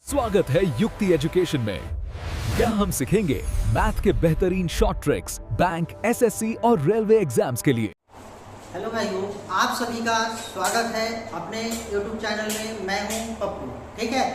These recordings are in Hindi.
स्वागत है युक्ति एजुकेशन में, यहाँ हम सीखेंगे मैथ के बेहतरीन शॉर्ट ट्रिक्स बैंक, एसएससी और रेलवे एग्जाम्स के लिए। हेलो भाइयों, आप सभी का स्वागत है अपने YouTube चैनल में। मैं हूं पप्पू, ठीक है।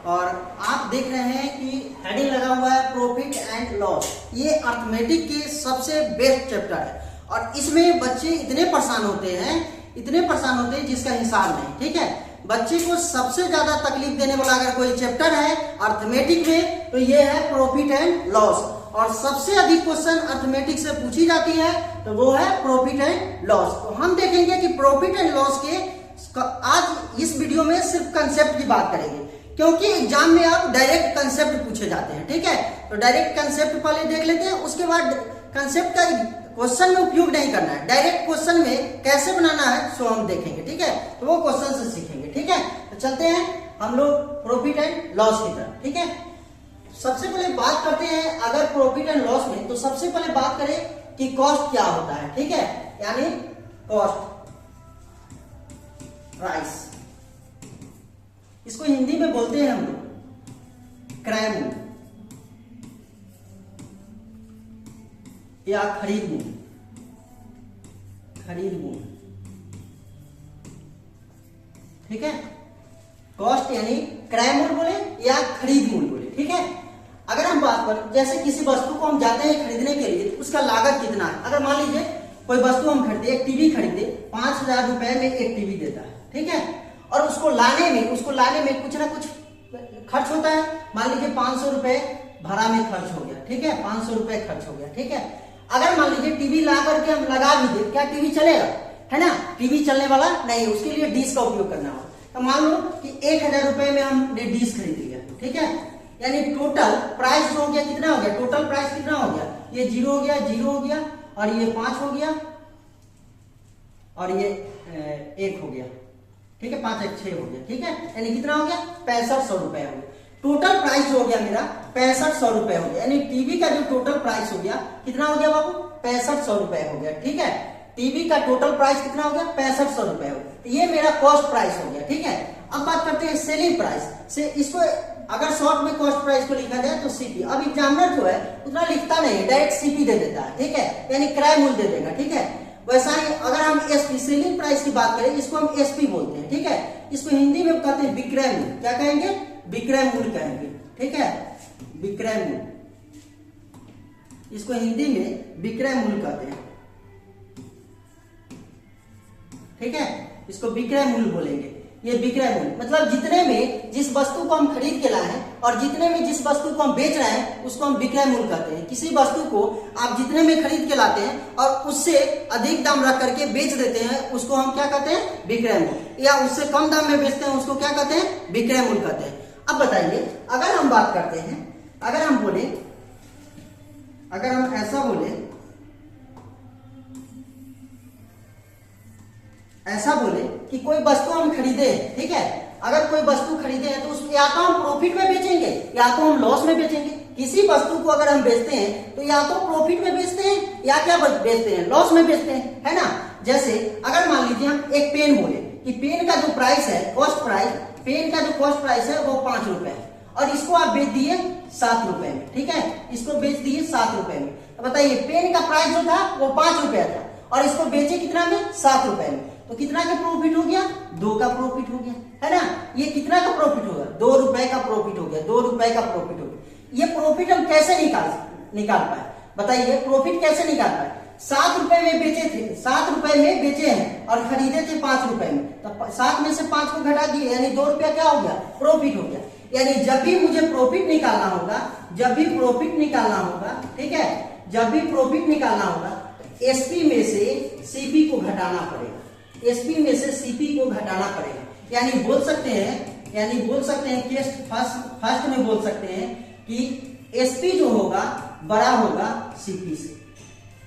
और आप देख रहे हैं कि हेडिंग लगा हुआ है प्रॉफिट एंड लॉस। ये अर्थमेटिक के सबसे बेस्ट चैप्टर है और इसमें बच्चे इतने परेशान होते हैं जिसका हिसाब नहीं, ठीक है। बच्चे को सबसे ज्यादा तकलीफ देने वाला अगर कोई चैप्टर है अर्थमेटिक में तो ये है प्रॉफिट एंड लॉस। और सबसे अधिक क्वेश्चन अर्थमेटिक से पूछी जाती है तो वो है प्रॉफिट एंड लॉस। तो हम देखेंगे कि प्रॉफिट एंड लॉस के आज इस वीडियो में सिर्फ कंसेप्ट की बात करेंगे, क्योंकि एग्जाम में आप डायरेक्ट कंसेप्ट पूछे जाते हैं, ठीक है। तो डायरेक्ट कंसेप्ट पहले देख लेते हैं, उसके बाद कंसेप्ट का क्वेश्चन में उपयोग नहीं करना है, डायरेक्ट क्वेश्चन में कैसे बनाना है सो हम देखेंगे, ठीक है। तो वो क्वेश्चन से सीखेंगे, ठीक है। तो चलते हैं हम लोग प्रॉफिट एंड लॉस की तरफ, ठीक है। सबसे पहले बात करते हैं अगर प्रॉफिट एंड लॉस में, तो सबसे पहले बात करें कि कॉस्ट क्या होता है, ठीक है। यानी कॉस्ट, प्राइस, इसको हिंदी में बोलते हैं हम लोग क्रय मूल्य या खरीद मूल्य, ठीक है। कॉस्ट यानी क्रय मूल्य बोले या खरीद मूल्य बोले, ठीक है। अगर हम बात करें जैसे किसी वस्तु को हम जाते हैं खरीदने के लिए तो उसका लागत कितना है। अगर मान लीजिए कोई वस्तु हम खरीदे, एक टीवी खरीदे, 5,000 रुपए में एक टीवी देता है, ठीक है। और उसको लाने में कुछ ना कुछ खर्च होता है। मान लीजिए 500 रुपए भाड़ा में खर्च हो गया, ठीक है। 500 रुपए खर्च हो गया, ठीक है। अगर मान लीजिए टीवी ला करके हम लगा भी दे, क्या टीवी चलेगा? है ना, टीवी चलने वाला नहीं, उसके लिए डिश का उपयोग करना होगा। तो मान लो कि 1,000 रुपए में हमने डिश खरीद लिया, ठीक है। यानी टोटल प्राइस जो हो गया कितना हो गया, टोटल प्राइस कितना हो गया, ये 0 हो गया, 0 हो गया और ये 5 हो गया और ये 1 हो गया, ठीक है। 5 1 6 हो गया, ठीक है। यानी कितना हो गया, 6500 रुपए हो गया। टोटल प्राइस जो हो गया मेरा 6500 रुपए हो गया। यानी टीवी का जो टोटल प्राइस हो गया कितना हो गया बाबू, 6500 रुपए हो गया, ठीक है। टीवी का टोटल प्राइस कितना हो गया, 6500 रुपए हो गया। तो ये मेरा कॉस्ट प्राइस हो गया, ठीक है। अब बात करते हैं सेलिंग प्राइस से। इसको अगर शॉर्ट में कॉस्ट प्राइस को लिखा जाए तो सीपी। अब एग्जामिनर जो है उतना लिखता नहीं, डायरेक्ट सीपी दे देता है, ठीक है। यानी क्रय मूल्य दे देगा, ठीक है। वैसा ही अगर हम एसपी सेलिंग प्राइस की बात करें, इसको हम एसपी बोलते हैं, ठीक है। इसको हिंदी में कहते हैं विक्रय मूल्य। क्या कहेंगे, विक्रय मूल्य कहेंगे, ठीक है। विक्रय मूल्य, इसको हिंदी में विक्रय मूल्य कहते हैं, ठीक है। इसको विक्रय मूल्य बोलेंगे। ये विक्रय मूल्य मतलब जितने में जिस वस्तु को हम खरीद के लाए हैं और जितने में जिस वस्तु को हम बेच रहे हैं उसको हम विक्रय मूल्य कहते हैं। किसी वस्तु को आप जितने में खरीद के लाते हैं और उससे अधिक दाम रख करके बेच देते हैं उसको हम क्या कहते हैं, विक्रय मूल्य। या उससे कम दाम में बेचते हैं उसको क्या कहते हैं, विक्रय मूल्य कहते हैं। अब बताइए अगर हम बात करते हैं, अगर हम ऐसा बोले कि कोई वस्तु हम खरीदे, ठीक है। अगर कोई वस्तु खरीदे हैं तो उसको या तो हम प्रॉफिट में बेचेंगे या तो हम लॉस में बेचेंगे। किसी वस्तु को अगर हम बेचते हैं तो या तो प्रॉफिट में बेचते हैं या क्या बेचते हैं, लॉस में बेचते हैं, है ना। जैसे अगर मान लीजिए हम एक पेन बोले कि पेन का जो प्राइस है, कॉस्ट प्राइस, पेन का जो कॉस्ट प्राइस है वो 5 रुपए है और इसको आप बेच दिए 7 रुपए में, ठीक है। इसको बेच दिए 7 रुपए में। तो बताइए पेन का प्राइस जो था वो 5 रुपया था और इसको बेचे कितना में, 7 रुपए में। तो कितना का प्रॉफिट हो गया, 2 का प्रॉफिट हो गया, है ना। ये कितना का प्रॉफिट होगा, 2 रुपए का प्रॉफिट हो गया, 2 रुपए का प्रॉफिट हो गया। ये प्रॉफिट हम कैसे निकाल पाए, बताइए प्रॉफिट कैसे निकाल पाए। 7 रुपए में बेचे थे, 7 रुपए में बेचे हैं और खरीदे थे 5 रुपए में, तो 7 में से 5 को घटा दिए यानी 2 रुपया क्या हो गया, प्रॉफिट हो गया। यानी जब भी मुझे प्रॉफिट निकालना होगा, ठीक है, जब भी प्रॉफिट निकालना होगा एसपी में से सीपी को घटाना पड़ेगा, एसपी में से सीपी को घटाना पड़ेगा। यानी बोल सकते हैं केस फर्स्ट में बोल सकते हैं कि एसपी जो होगा बड़ा होगा सीपी से,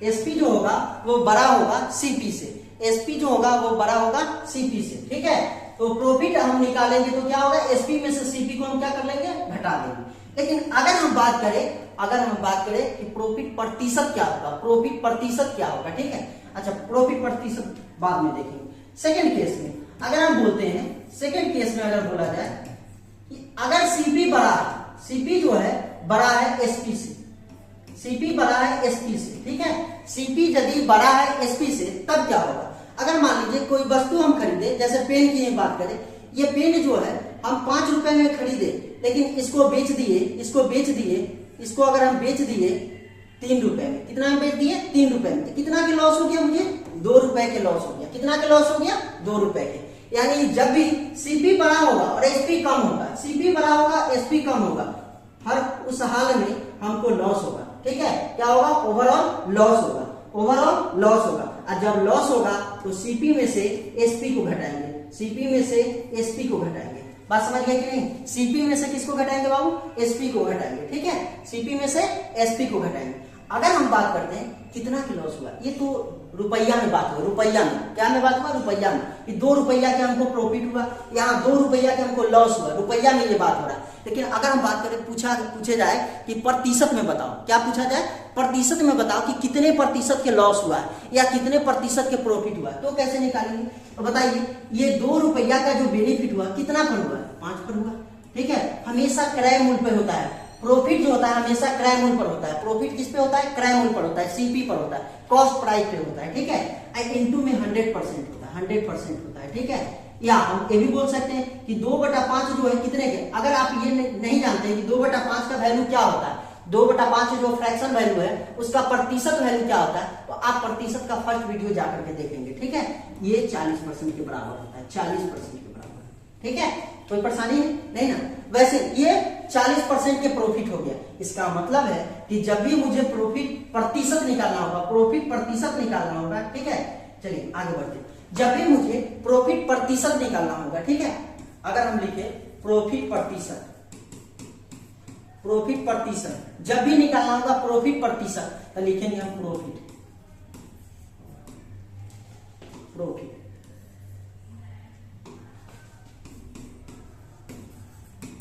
एसपी जो होगा वो बड़ा होगा सीपी से, एसपी जो होगा वो बड़ा होगा सीपी से, ठीक है। तो प्रॉफिट हम निकालेंगे तो क्या होगा, एसपी में से सीपी को हम क्या कर लेंगे, घटा देंगे। लेकिन अगर हम बात करें कि प्रॉफिट प्रतिशत क्या होगा, ठीक है। अच्छा, प्रॉफिट प्रतिशत बाद में देखेंगे। सेकंड केस में अगर हम बोलते हैं, सेकंड केस में अगर बोला जाए कि अगर सीपी बड़ा है, सीपी जो है बड़ा है एसपी से, सीपी बड़ा है एसपी से, ठीक है। सीपी यदि बड़ा है एसपी से तब क्या होगा, अगर मान लीजिए कोई वस्तु हम खरीदे, जैसे पेन की बात करें, ये पेन जो है हम 5 रुपए में खरीदे, लेकिन इसको बेच दिए, इसको अगर हम बेच दिए 3 रुपए में, कितना में बेच दिए 3 रुपए में, तो कितना के लॉस हो गया, मुझे 2 रुपए के लॉस हो गया। कितना के लॉस हो गया, 2 रुपए के। यानी जब भी सीपी बड़ा होगा और एसपी कम होगा, सीपी बड़ा होगा एसपी कम होगा, हर उस हाल में हमको लॉस होगा, ठीक है। क्या होगा, ओवरऑल लॉस होगा, ओवरऑल लॉस होगा। और जब लॉस होगा तो सीपी में से एसपी को घटाएंगे, सीपी में से एसपी को घटाएंगे। बात समझ गए कि नहीं, सीपी में से किसको घटाएंगे बाबू, एसपी को घटाएंगे, ठीक है। सीपी में से एसपी को घटाएंगे। अगर हम बात करते हैं कितना की लॉस हुआ, ये तो रुपया में बात हुआ, रुपया में, क्या में बात हुआ, रुपया में, कि 2 रुपया के हमको प्रॉफिट हुआ, यहाँ 2 रुपया के हमको लॉस हुआ, रुपया में ये बात हो रहा है। लेकिन अगर हम बात करें, पूछे जाए कि प्रतिशत में बताओ, क्या पूछा जाए, प्रतिशत में बताओ कि कितने प्रतिशत के लॉस हुआ है या कितने प्रतिशत के प्रॉफिट हुआ है, तो कैसे निकालेंगे। तो बताइए, ये 2 रुपया का जो बेनिफिट हुआ कितना पर हुआ, 5 पर हुआ, ठीक है। हमेशा क्रय मूल्य पे होता है, प्रॉफिट जो होता है हमेशा क्रय मूल्य पर होता है। प्रॉफिट किस पे होता है, क्रय मूल्य पर होता है, सीपी पर होता है, कॉस्ट प्राइस पे होता है, ठीक है। इनटू में 100% होता है, 100% होता है, ठीक है। या हम ये भी बोल सकते हैं कि 2/5 जो है कितने के, अगर आप ये नहीं जानते कि 2/5 का वैल्यू क्या होता है, 2/5 जो फ्रैक्शन वैल्यू है उसका प्रतिशत वैल्यू क्या होता है, तो आप प्रतिशत का फर्स्ट वीडियो जाकर के देखेंगे, ठीक है। ये 40% के बराबर होता है, 40% के बराबर, ठीक है। कोई परेशानी है नहीं ना। वैसे ये 40% के प्रॉफिट हो गया। इसका मतलब है कि जब भी मुझे प्रॉफिट प्रतिशत निकालना होगा, प्रॉफिट प्रतिशत निकालना होगा, ठीक है। चलिए आगे बढ़ते हैं। जब भी मुझे प्रॉफिट प्रतिशत निकालना होगा, ठीक है, अगर हम लिखे प्रॉफिट प्रतिशत, प्रॉफिट प्रतिशत जब भी निकालना होगा प्रॉफिट प्रतिशत, तो लिखेंगे हम प्रॉफिट, प्रॉफिट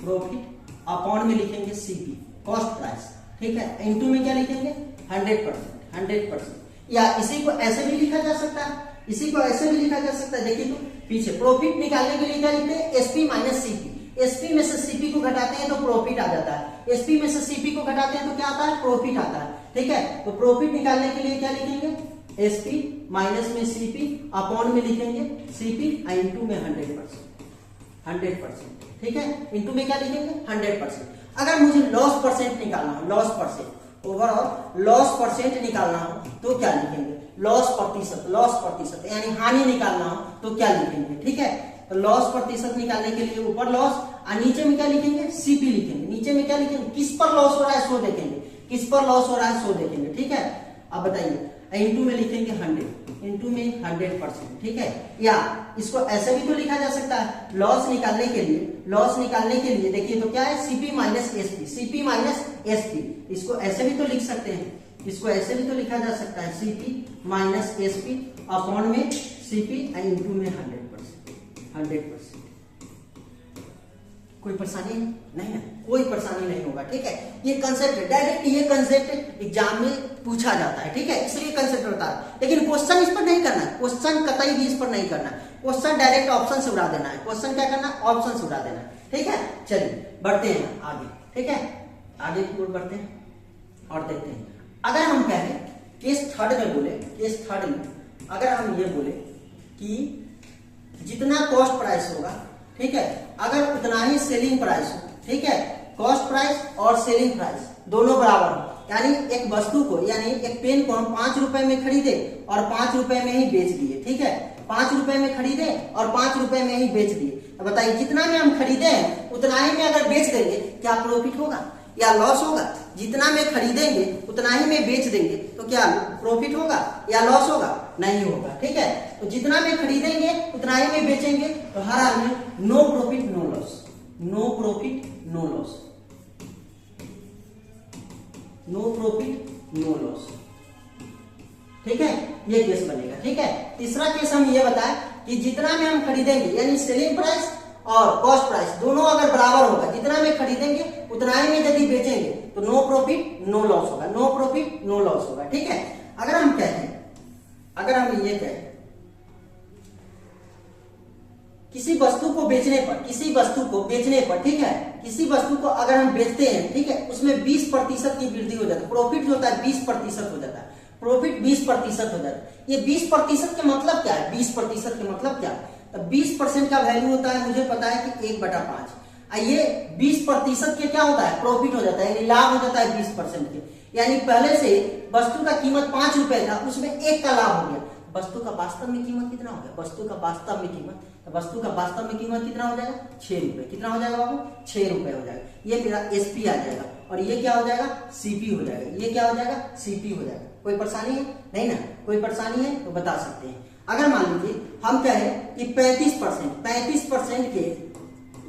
प्रॉफिट अपॉन में लिखेंगे सीपी, कॉस्ट प्राइस, ठीक है। इनटू में क्या लिखेंगे, 100%, 100%। या इसी को ऐसे भी लिखा जा सकता है, इसी को ऐसे भी लिखा जा सकता है। देखिए तो पीछे प्रॉफिट निकालने के लिए क्या लिखते हैं, एसपी माइनस सीपी। एसपी में से सीपी को घटाते हैं तो प्रॉफिट आ जाता है, एसपी में से सीपी को घटाते हैं तो क्या आता है, प्रॉफिट आता है, ठीक है। तो प्रॉफिट निकालने के लिए क्या लिखेंगे, एसपी माइनस में सीपी, अपॉन में लिखेंगे सीपी, इनटू में 100%, 100%, ठीक है। इनटू में क्या लिखेंगे, 100%। अगर मुझे लॉस परसेंट निकालना हो, loss percent, overall loss percent निकालना हो तो क्या लिखेंगे, लॉस प्रतिशत, लॉस प्रतिशत यानी हानि निकालना हो तो क्या लिखेंगे, ठीक है। तो लॉस प्रतिशत निकालने के लिए ऊपर लॉस और नीचे में क्या लिखेंगे, सीपी लिखेंगे। नीचे में क्या लिखेंगे, किस पर लॉस हो रहा है सो देखेंगे, किस पर लॉस हो रहा है सो देखेंगे, ठीक है। अब बताइए, इनटू में लिखेंगे 100, इनटू में 100%, ठीक है। या इसको ऐसे भी तो लिखा जा सकता है, लॉस निकालने के लिए, लॉस निकालने के लिए देखिए तो क्या है, CP minus SP, CP minus SP. इसको ऐसे भी तो लिख सकते हैं, इसको ऐसे भी तो लिखा जा सकता है, सीपी माइनस एसपी अपॉन में सीपी इनटू में 100%, 100%। कोई परेशानी नहीं है, कोई परेशानी नहीं होगा, ठीक है। ये कंसेप्ट डायरेक्ट, ये कंसेप्ट एग्जाम में पूछा जाता है, ठीक है, इसलिए कंसेप्ट होता है। लेकिन क्वेश्चन इस पर नहीं करना है, क्वेश्चन कतई भी इस पर नहीं करना है। क्वेश्चन डायरेक्ट ऑप्शन से उड़ा देना है, क्वेश्चन क्या करना है, ऑप्शन से उड़ा देना है, ठीक है। चलिए बढ़ते हैं आगे, ठीक है, आगे की ओर बढ़ते हैं और देखते हैं। अगर हम कहें केस थर्ड में बोले, केस थर्ड में अगर हम ये बोले कि जितना कॉस्ट प्राइस होगा, ठीक है, अगर उतना ही सेलिंग प्राइस हो, ठीक है, कॉस्ट प्राइस और सेलिंग प्राइस दोनों बराबर हो, यानी एक वस्तु को, यानी एक पेन को हम 5 रुपए में खरीदे और 5 रुपए में ही बेच दिए, ठीक है। 5 रुपए में खरीदे और 5 रुपए में ही बेच दिए। अब बताइए, जितना में हम खरीदे हैं उतना ही में अगर बेच देंगे, क्या प्रॉफिट होगा या लॉस होगा। जितना में खरीदेंगे उतना ही में बेच देंगे तो क्या प्रॉफिट होगा या लॉस होगा, नहीं होगा, ठीक है। तो जितना में खरीदेंगे उतना ही में बेचेंगे, तो हर हाल में no profit no loss, no profit no loss, no profit no loss, ठीक है। ये केस बनेगा, ठीक है। तीसरा केस हम ये बताएं कि जितना में हम खरीदेंगे, यानी सेलिंग प्राइस और कॉस्ट प्राइस दोनों अगर बराबर होगा, जितना में खरीदेंगे उतना ही में यदि बेचेंगे तो नो प्रॉफिट नो लॉस होगा, नो प्रॉफिट नो लॉस होगा, ठीक है। अगर हम कहें, अगर हम ये कहें किसी वस्तु को बेचने पर, ठीक है, किसी वस्तु को अगर हम बेचते हैं, ठीक है, उसमें 20% की वृद्धि हो जाती है। प्रॉफिट जो होता है 20% हो जाता है, प्रॉफिट 20% हो जाता है। ये 20% का मतलब क्या है? 20% का मतलब क्या है? तो 20% का वैल्यू होता है, मुझे पता है कि 1/5। ये 20% के क्या होता है? प्रॉफिट हो जाता है, यानी लाभ हो जाता है 20% के। यानी पहले से वस्तु का कीमत 5 रुपए था, उसमें 1 का लाभ हो गया। वस्तु का वास्तव में कीमत कितना हो गया? वस्तु का वास्तव में कीमत कितना हो जाएगा? 6 रुपए। कितना हो जाएगा बाबू? 6 रुपए हो जाएगा। ये मेरा एसपी आ जाएगा और ये क्या हो जाएगा? सीपी हो जाएगा। ये क्या हो जाएगा? सीपी हो जाएगा। कोई परेशानी है? नहीं ना? कोई परेशानी है तो बता सकते हैं। अगर मान लीजिए हम कहें कि 35% के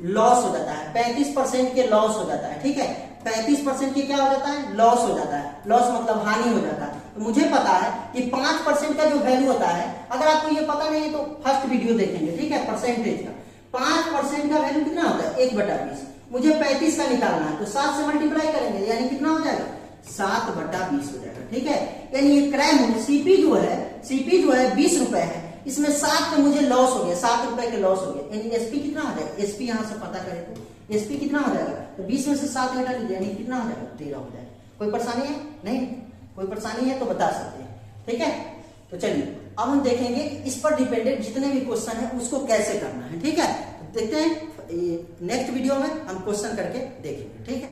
लॉस हो जाता है, 35% के लॉस हो जाता है, ठीक है, 35% के क्या हो जाता है? लॉस हो जाता है। लॉस मतलब हानि हो जाता है। तो मुझे पता है कि 5% का जो वैल्यू होता है, अगर आपको ये पता नहीं है तो फर्स्ट वीडियो देखेंगे, ठीक है, परसेंटेज का। 5% का वैल्यू कितना होता है? 1/20। मुझे 35 का निकालना है तो 7 से मल्टीप्लाई करेंगे, यानी कितना हो जाएगा? 7/20 हो जाएगा, ठीक है। यानी ये क्रय मूल्य सीपी जो है 20 रुपए है, इसमें 7 का मुझे लॉस हो गया, 7 रुपए के लॉस हो गया। यानी एसपी कितना हो जाएगा? एसपी यहां से पता करें तो एसपी कितना हो जाएगा? तो 20 में से 7 घटा लीजिए, यानी कितना हो जाएगा? 13 हो जाएगा। कोई परेशानी है? नहीं, कोई परेशानी है तो बता सकते हैं, ठीक है। तो चलिए अब हम देखेंगे इस पर डिपेंडेंट जितने भी क्वेश्चन है उसको कैसे करना है, ठीक है। तो देखते हैं नेक्स्ट वीडियो में हम क्वेश्चन करके देखेंगे, ठीक है।